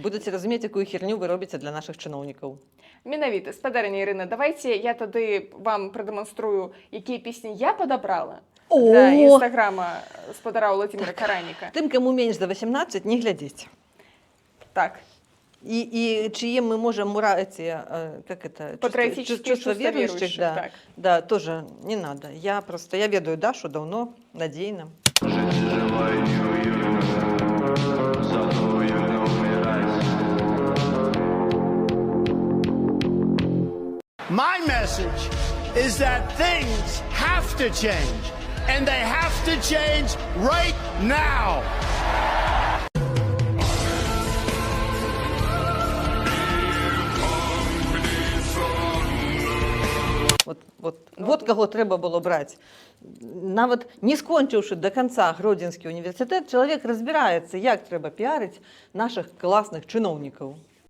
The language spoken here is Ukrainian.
Будете разуметь, якую херню вы робите для наших чиновников. Менавіта, спадарыня Ірина, давайте я тады вам прадэманструю, якія песні я падабрала для інстаграма спадара Владимира Караніка. Тым, кому менш за 18, не глядзіць. Так. И чьи мы можем как это, Патриотические чувства верующих, да, так. да, тоже не надо. Я ведаю Дашу давно, надейно. My message is that things have to change, and they have to change right now. Вот кого треба було брати. Навіть не скончивши до кінця Гродзенський університет, чоловік розбирається, як треба піарити наших класних чиновників.